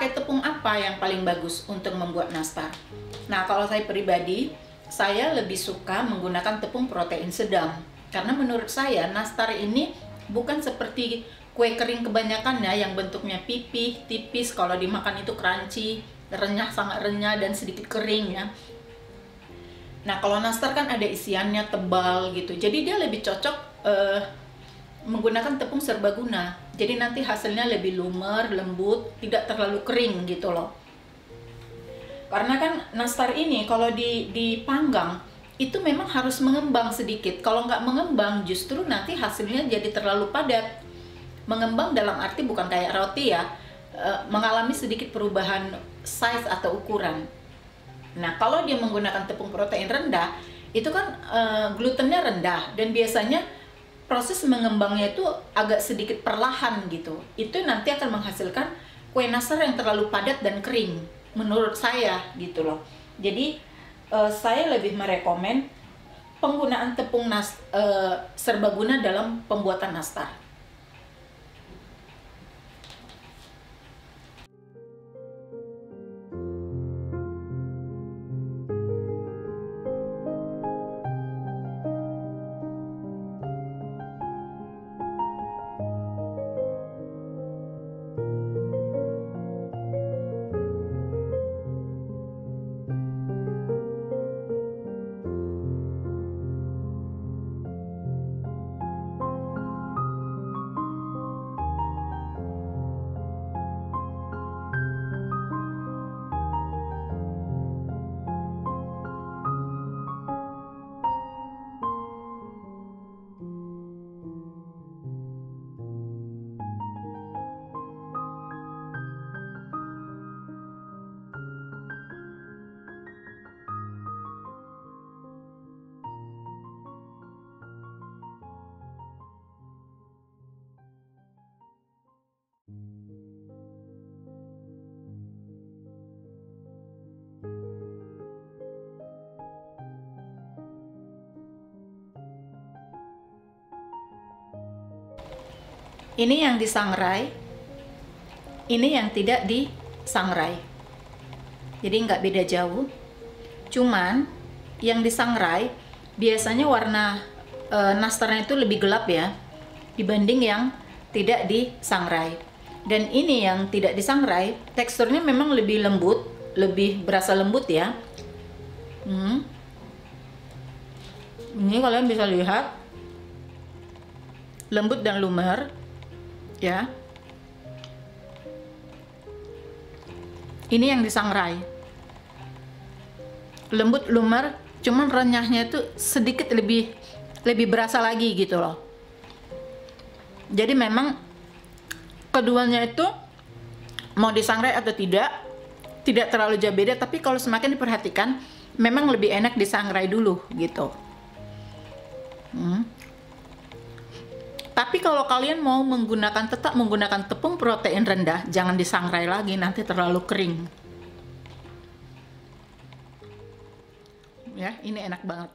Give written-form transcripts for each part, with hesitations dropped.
pakai tepung apa yang paling bagus untuk membuat nastar? Nah, kalau saya pribadi, saya lebih suka menggunakan tepung protein sedang. Karena menurut saya, nastar ini bukan seperti kue kering kebanyakan ya, yang bentuknya pipih, tipis, kalau dimakan itu crunchy, renyah, sangat renyah, dan sedikit kering ya. Nah, kalau nastar kan ada isiannya tebal gitu, jadi dia lebih cocok menggunakan tepung serbaguna. Jadi nanti hasilnya lebih lumer, lembut, tidak terlalu kering gitu loh. Karena kan nastar ini kalau dipanggang itu memang harus mengembang sedikit. Kalau nggak mengembang justru nanti hasilnya jadi terlalu padat. Mengembang dalam arti bukan kayak roti ya, mengalami sedikit perubahan size atau ukuran. Nah, kalau dia menggunakan tepung protein rendah, itu kan glutennya rendah dan biasanya proses mengembangnya itu agak sedikit perlahan gitu. Itu nanti akan menghasilkan kue nastar yang terlalu padat dan kering, menurut saya gitu loh. Jadi saya lebih merekomen penggunaan tepung serbaguna dalam pembuatan nastar. Ini yang disangrai, ini yang tidak disangrai. Jadi nggak beda jauh. Cuman yang disangrai biasanya warna nastarnya itu lebih gelap ya dibanding yang tidak disangrai. Dan ini yang tidak disangrai, teksturnya memang lebih lembut, lebih berasa lembut ya. Ini kalian bisa lihat lembut dan lumer ya. Ini yang disangrai, lembut lumer, cuman renyahnya itu sedikit lebih berasa lagi gitu loh. Jadi memang keduanya itu mau disangrai atau tidak terlalu jauh beda, tapi kalau semakin diperhatikan memang lebih enak disangrai dulu gitu. Tapi kalau kalian mau tetap menggunakan tepung protein rendah, jangan disangrai lagi, nanti terlalu kering. Ya, ini enak banget.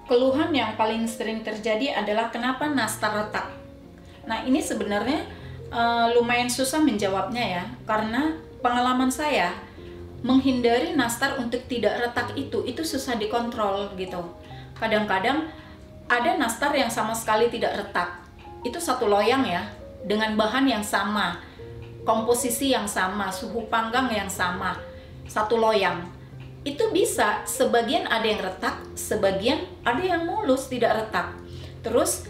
keluhan yang paling sering terjadi adalah kenapa nastar retak. Nah, ini sebenarnya lumayan susah menjawabnya ya, karena pengalaman saya menghindari nastar untuk tidak retak itu susah dikontrol gitu. Kadang-kadang ada nastar yang sama sekali tidak retak. Itu satu loyang ya, dengan bahan yang sama, komposisi yang sama, suhu panggang yang sama, satu loyang. Itu bisa, sebagian ada yang retak, sebagian ada yang mulus, tidak retak. Terus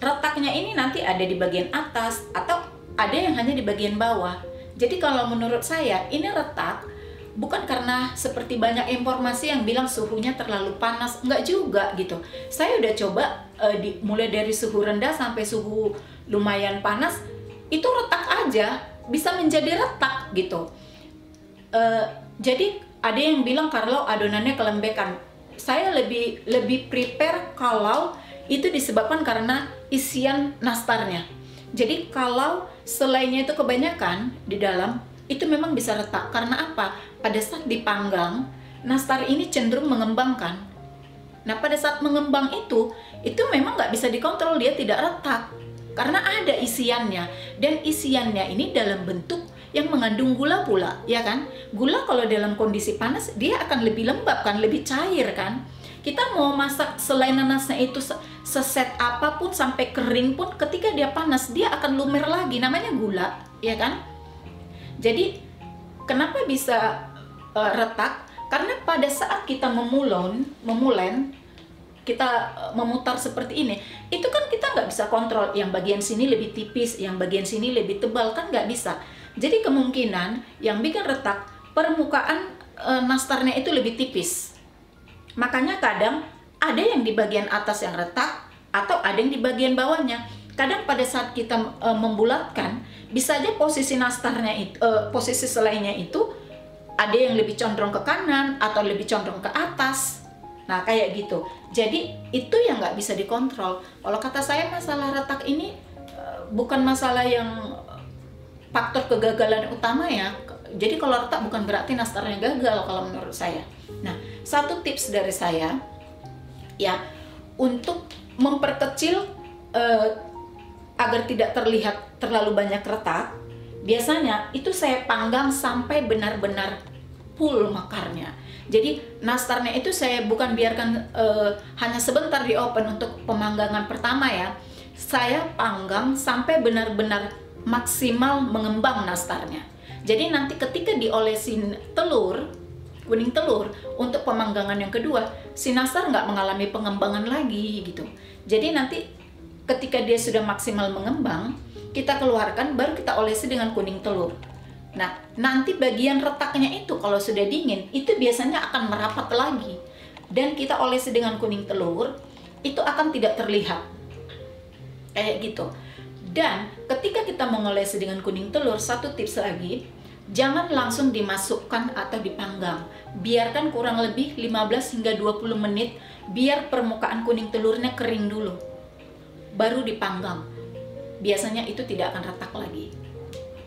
retaknya ini nanti ada di bagian atas atau ada yang hanya di bagian bawah. Jadi kalau menurut saya ini retak bukan karena seperti banyak informasi yang bilang suhunya terlalu panas, enggak juga gitu. Saya udah coba mulai dari suhu rendah sampai suhu lumayan panas, itu retak aja, bisa menjadi retak gitu. Jadi ada yang bilang kalau adonannya kelembekan. Saya lebih prepare kalau itu disebabkan karena isian nastarnya. Jadi kalau selainya itu kebanyakan di dalam, itu memang bisa retak. Karena apa? Pada saat dipanggang, nastar ini cenderung mengembangkan. Nah, pada saat mengembang itu memang nggak bisa dikontrol, dia tidak retak. Karena ada isiannya. Dan isiannya ini dalam bentuk yang mengandung gula pula, ya kan? Gula kalau dalam kondisi panas, dia akan lebih lembab kan, lebih cair kan? Kita mau masak selai nanasnya itu seset apapun sampai kering pun, ketika dia panas, dia akan lumer lagi, namanya gula, ya kan? Jadi, kenapa bisa retak? Karena pada saat kita memulen, kita memutar seperti ini, itu kan kita nggak bisa kontrol, yang bagian sini lebih tipis, yang bagian sini lebih tebal, kan nggak bisa. Jadi kemungkinan yang bikin retak, permukaan nastarnya itu lebih tipis. Makanya kadang ada yang di bagian atas yang retak, atau ada yang di bagian bawahnya. Kadang pada saat kita membulatkan, bisa aja posisi nastarnya itu, posisi selainya itu ada yang lebih condong ke kanan atau lebih condong ke atas. Nah, kayak gitu. Jadi itu yang nggak bisa dikontrol. Kalau kata saya, masalah retak ini bukan masalah yang faktor kegagalan utama ya. Jadi kalau retak bukan berarti nastarnya gagal kalau menurut saya. Nah, satu tips dari saya ya, untuk memperkecil agar tidak terlihat terlalu banyak retak, biasanya itu saya panggang sampai benar-benar full mekarnya. Jadi nastarnya itu saya bukan biarkan hanya sebentar di oven untuk pemanggangan pertama ya. Saya panggang sampai benar-benar maksimal mengembang nastarnya. Jadi nanti ketika diolesin telur, kuning telur, untuk pemanggangan yang kedua, si nastar nggak mengalami pengembangan lagi gitu. Jadi nanti ketika dia sudah maksimal mengembang, kita keluarkan, baru kita olesi dengan kuning telur. Nah, nanti bagian retaknya itu kalau sudah dingin, itu biasanya akan merapat lagi. Dan kita olesi dengan kuning telur, itu akan tidak terlihat. Kayak gitu. Dan ketika kita mengolesi dengan kuning telur, satu tips lagi, jangan langsung dimasukkan atau dipanggang. Biarkan kurang lebih 15 hingga 20 menit, biar permukaan kuning telurnya kering dulu. Baru dipanggang. Biasanya itu tidak akan retak lagi.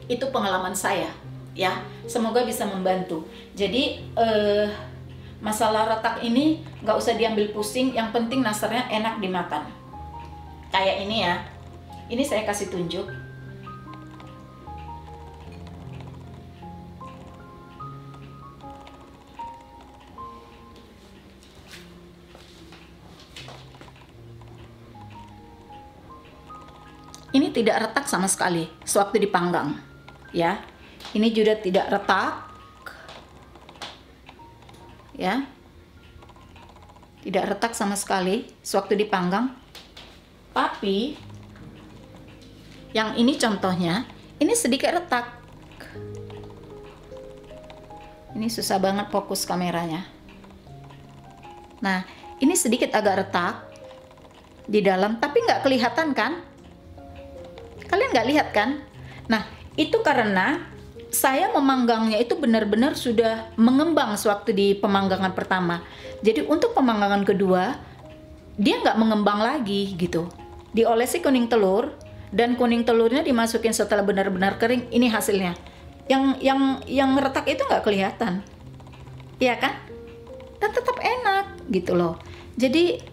Itu pengalaman saya, ya. Semoga bisa membantu. Jadi, masalah retak ini nggak usah diambil pusing, yang penting nastarnya enak dimakan. Kayak ini ya. Ini saya kasih tunjuk. Ini tidak retak sama sekali sewaktu dipanggang, ya. Ini juga tidak retak, ya. Tidak retak sama sekali sewaktu dipanggang. Tapi yang ini contohnya, ini sedikit retak. Ini susah banget fokus kameranya. Nah, ini sedikit agak retak di dalam, tapi nggak kelihatan kan? Kalian nggak lihat kan? Nah, itu karena saya memanggangnya itu benar-benar sudah mengembang sewaktu di pemanggangan pertama. Jadi untuk pemanggangan kedua, dia nggak mengembang lagi gitu. Diolesi kuning telur, dan kuning telurnya dimasukin setelah benar-benar kering. Ini hasilnya. Yang retak itu nggak kelihatan, iya kan? Dan tetap enak gitu loh. Jadi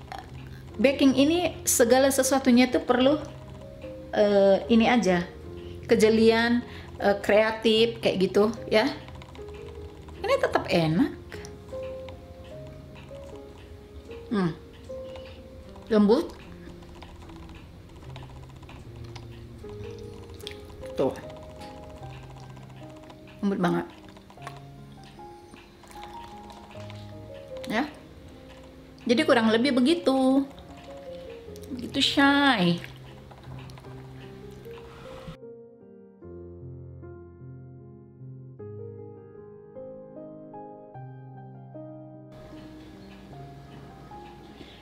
baking ini segala sesuatunya itu perlu ini aja, kejelian, kreatif kayak gitu ya. Ini tetap enak. Lembut. Tuh. Lembut banget. Ya. Jadi kurang lebih begitu. Begitu Shay.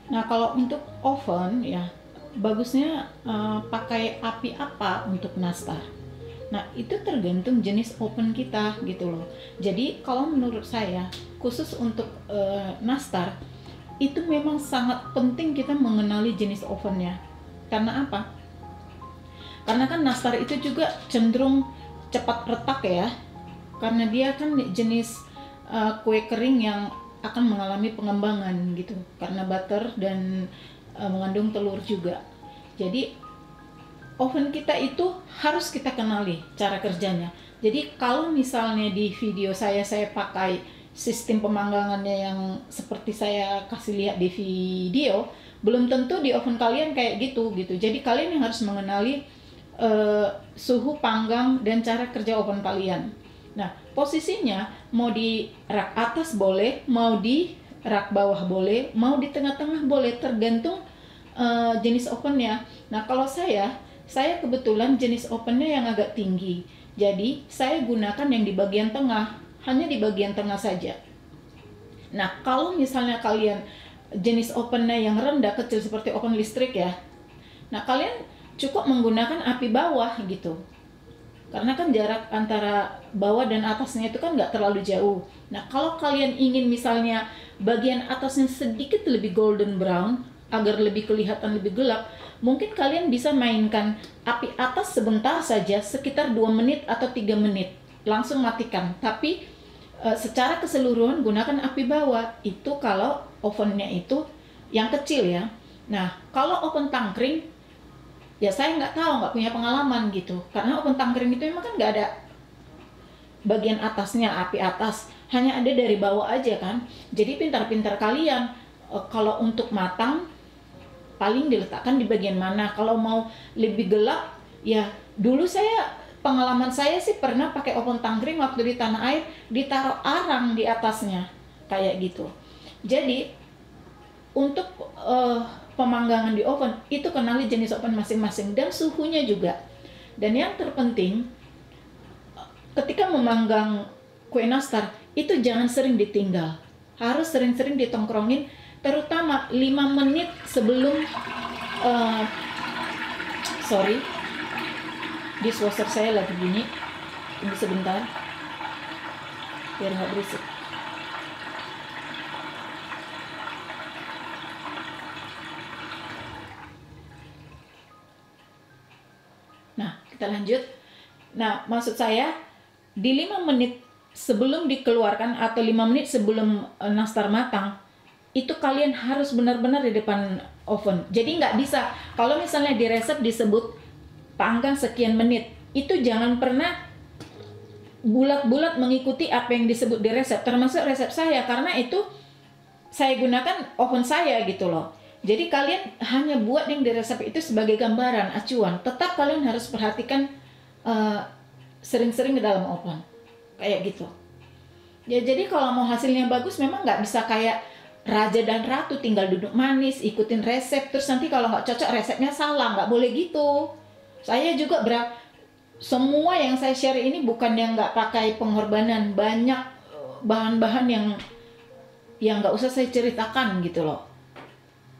Nah, kalau untuk oven ya bagusnya pakai api apa untuk nastar. Nah, itu tergantung jenis oven kita gitu loh. Jadi kalau menurut saya khusus untuk nastar itu memang sangat penting kita mengenali jenis ovennya. Karena apa? Karena kan nastar itu juga cenderung cepat retak ya. Karena dia kan jenis kue kering yang akan mengalami pengembangan gitu. Karena butter dan mengandung telur juga. Jadi oven kita itu harus kita kenali cara kerjanya. Jadi kalau misalnya di video saya pakai sistem pemanggangannya yang seperti saya kasih lihat di video, belum tentu di oven kalian kayak gitu. Jadi kalian yang harus mengenali suhu panggang dan cara kerja oven kalian. Nah, posisinya mau di rak atas boleh, mau di rak bawah boleh, mau di tengah-tengah boleh, tergantung jenis ovennya. Nah, kalau saya kebetulan jenis ovennya yang agak tinggi. Jadi, saya gunakan yang di bagian tengah, hanya di bagian tengah saja. Nah, kalau misalnya kalian jenis ovennya yang rendah, kecil seperti oven listrik ya. Nah, kalian cukup menggunakan api bawah gitu. Karena kan jarak antara bawah dan atasnya itu kan nggak terlalu jauh. Nah, kalau kalian ingin misalnya bagian atasnya sedikit lebih golden brown, agar lebih kelihatan lebih gelap, mungkin kalian bisa mainkan api atas sebentar saja, sekitar 2 menit atau 3 menit, langsung matikan. Tapi secara keseluruhan gunakan api bawah, itu kalau ovennya itu yang kecil ya. Nah, kalau oven tangkring, ya saya nggak tahu, nggak punya pengalaman gitu. Karena oven tangkring itu memang kan nggak ada bagian atasnya, api atas, hanya ada dari bawah aja kan. Jadi pintar-pintar kalian, kalau untuk matang, paling diletakkan di bagian mana. Kalau mau lebih gelap, ya dulu pengalaman saya sih pernah pakai oven tangkring waktu di tanah air, ditaruh arang di atasnya, kayak gitu. Jadi untuk pemanggangan di oven, itu kenali jenis oven masing-masing dan suhunya juga. Dan yang terpenting, ketika memanggang kue nastar, itu jangan sering ditinggal. Harus sering-sering ditongkrongin, terutama 5 menit sebelum dishwasher saya lagi bunyi. Tunggu sebentar biar nggak berisik. Nah, kita lanjut. Nah, maksud saya di 5 menit sebelum dikeluarkan atau 5 menit sebelum nastar matang, itu kalian harus benar-benar di depan oven. Jadi nggak bisa, kalau misalnya di resep disebut panggang sekian menit, itu jangan pernah bulat-bulat mengikuti apa yang disebut di resep, termasuk resep saya, karena itu saya gunakan oven saya gitu loh. Jadi kalian hanya buat yang di resep itu sebagai gambaran, acuan. Tetap kalian harus perhatikan sering-sering ke dalam oven, kayak gitu. Ya, jadi kalau mau hasilnya bagus memang nggak bisa kayak raja dan ratu tinggal duduk manis, ikutin resep, terus nanti kalau nggak cocok resepnya salah, nggak boleh gitu. Saya juga semua yang saya share ini bukan yang nggak pakai pengorbanan, banyak bahan-bahan yang nggak usah saya ceritakan gitu loh.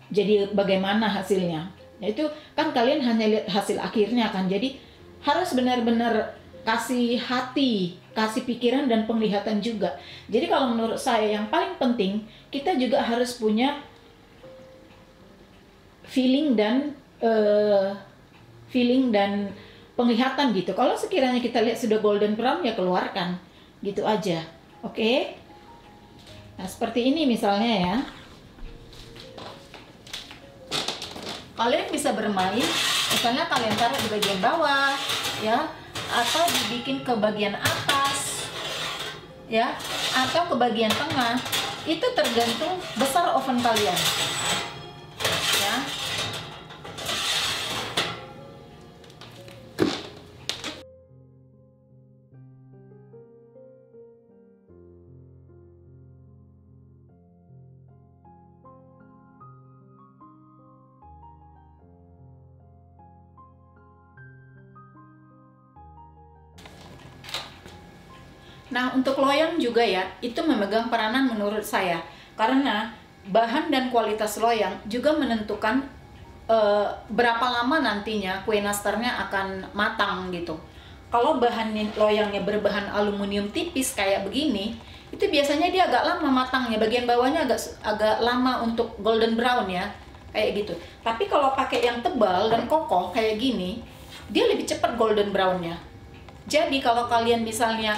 Jadi bagaimana hasilnya? Ya itu kan kalian hanya lihat hasil akhirnya kan. Jadi harus benar-benar kasih hati, kasih pikiran dan penglihatan juga. Jadi kalau menurut saya yang paling penting, kita juga harus punya feeling dan penglihatan gitu. Kalau sekiranya kita lihat sudah golden brown, ya keluarkan. Gitu aja. Oke? Nah, seperti ini misalnya ya. Kalian bisa bermain, misalnya kalian taruh di bagian bawah, ya, atau dibikin ke bagian atas, ya, atau ke bagian tengah. Itu tergantung besar oven kalian, ya. Nah, untuk loyang juga ya, itu memegang peranan menurut saya. Karena bahan dan kualitas loyang juga menentukan berapa lama nantinya kue nastarnya akan matang gitu. Kalau bahan loyangnya berbahan aluminium tipis kayak begini, itu biasanya dia agak lama matangnya, bagian bawahnya agak lama untuk golden brown ya, kayak gitu. Tapi kalau pakai yang tebal dan kokoh kayak gini, dia lebih cepat golden brownnya. Jadi kalau kalian misalnya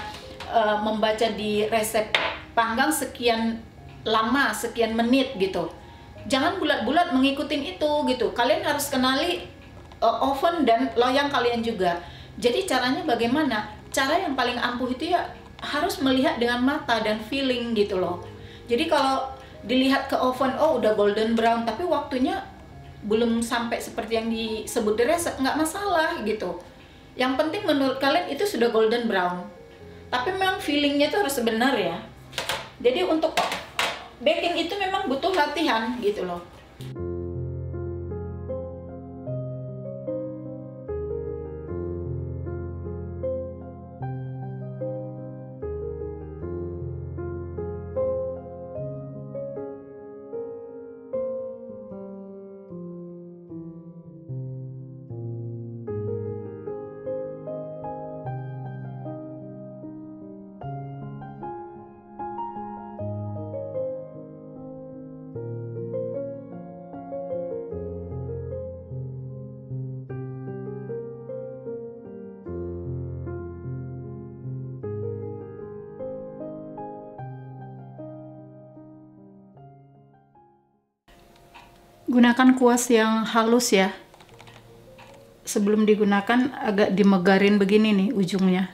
membaca di resep panggang sekian lama, sekian menit gitu, jangan bulat-bulat mengikutin itu gitu. Kalian harus kenali oven dan loyang kalian juga. Jadi caranya bagaimana? Cara yang paling ampuh itu ya harus melihat dengan mata dan feeling gitu loh. Jadi kalau dilihat ke oven, oh udah golden brown, tapi waktunya belum sampai seperti yang disebut di resep, nggak masalah gitu. Yang penting menurut kalian itu sudah golden brown. Tapi memang feelingnya itu harus benar ya. Jadi untuk baking itu memang butuh latihan gitu loh. Gunakan kuas yang halus ya. Sebelum digunakan agak dimegarin begini nih ujungnya.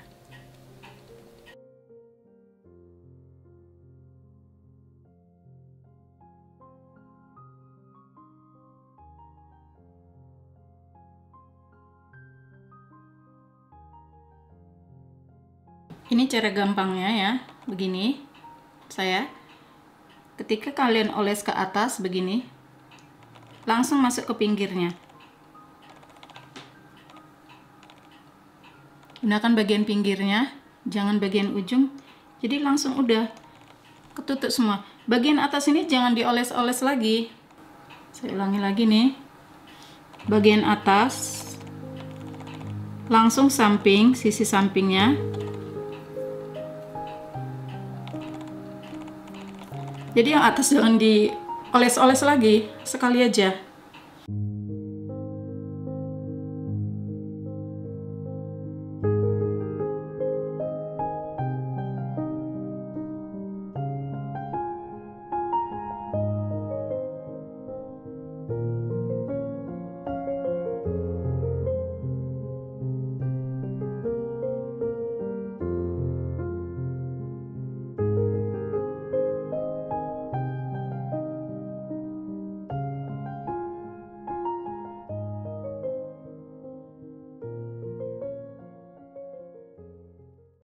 Ini cara gampangnya ya, begini. Ketika kalian oles ke atas begini, langsung masuk ke pinggirnya. Gunakan bagian pinggirnya, jangan bagian ujung. Jadi langsung udah ketutup semua. Bagian atas ini jangan dioles-oles lagi. Saya ulangi lagi nih. Bagian atas langsung samping, sisi sampingnya. Jadi yang atas jangan dioles-oles lagi, sekali aja.